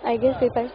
I guess papers.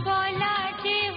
बोला जे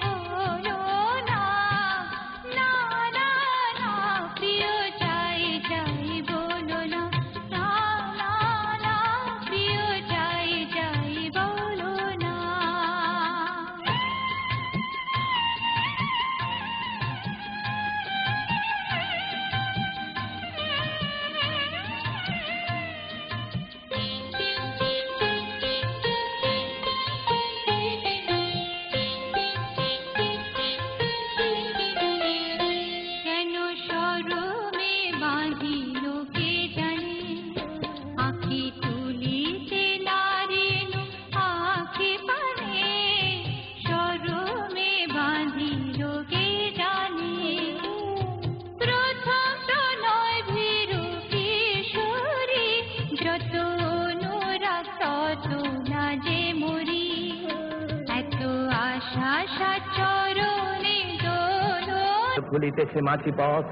ভুলিতেছে মাঝি পথ,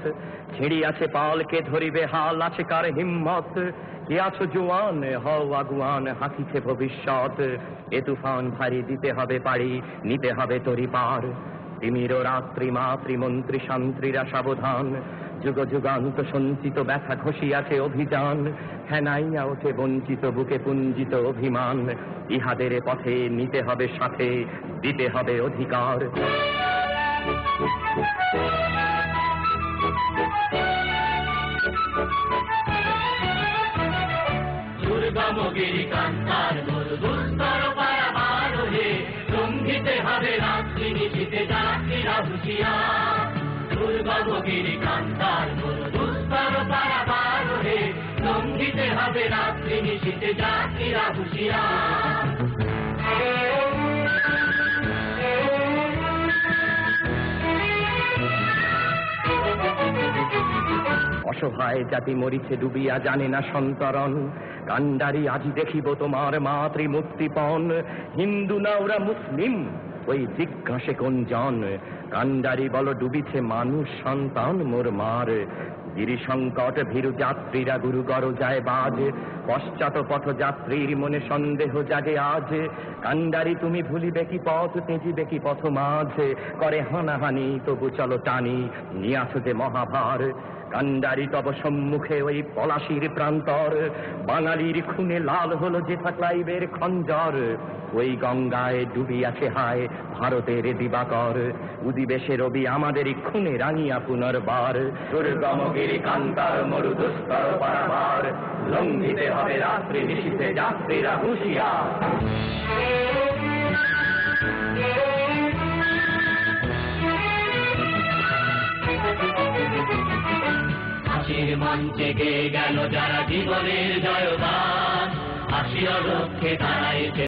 ছিঁড়িয়াছে পাল, কে ধরিবে হাল, আছে কার হিম্মত? কে আছো জোয়ান, হও আগুয়ান, হাসিছে ভবিষ্যৎ। এ তুফান ভারী দিতে হবে পাড়ি, নিতে হবে তরি পার। তিমির রাত্রি মাতৃমন্ত্রী শান্ত্রীরা সাবধান, যুগ যুগান্ত সঞ্চিত ব্যথা ঘষিয়াছে অভিযান। হেনাইয়া ওঠে বঞ্চিত বুকে পুঞ্জিত অভিমান, ইহাদের পথে নিতে হবে সাথে, দিতে হবে অধিকার। দুর্গমগিরি কান্তার দুস্তর পারাবার হে, লঙ্ঘিতে হবে রাত্রি নিশীতে যাত্রীরা হুঁশিয়ার। দুর্গমগিরি কান্তার দুস্তর পারাবার হে, লঙ্ঘিতে হবে রাত্রি নিশীতে যাত্রীরা হুঁশিয়ার। অসহায় জাতি মরিছে ডুবিয়া, জানে না সন্তরণ। কান্ডারি আজি দেখিব তোমার মাতৃ মুক্তিপণ। হিন্দু না ওরা মুসলিম, ওই জিজ্ঞাসে কোন জন? কান্ডারি বল ডুবিছে মানুষ সন্তান মোর মার। গিরি সংকট ভীরু যাত্রীরা গুরু গর যায় বাজ, পশ্চাৎ পথ যাত্রীর মনে সন্দেহ জাগে আজ। কান্ডারি তুমি ভুলিবে কি পথ, তেজিবে কি পথ মাঝ? করে হানাহানি তবু চলো টানি, নিয়াছ যে মহাভার। কান্ডারি তব সম্মুখে ওই পলাশির প্রান্তর, বাঙালির খুনে লাল হলো যে ক্লাইবের খঞ্জর। ওই গঙ্গায় ডুবিয়াছে হায় ভারতের দিবাকর, উদিবে সে রবি আমাদের খুনে রাঙিয়া পুনর্বার। দুর্গমগিরি কান্তার মরু দুস্তর পারাবার, লঙ্ঘিতে হবে রাত্রি নিশীথে যাত্রীরা হুঁশিয়ার। হাসির মঞ্চে গেয়ে গেল যারা জীবনের জয়গান, হাসির লক্ষ্যে দাঁড়াইছে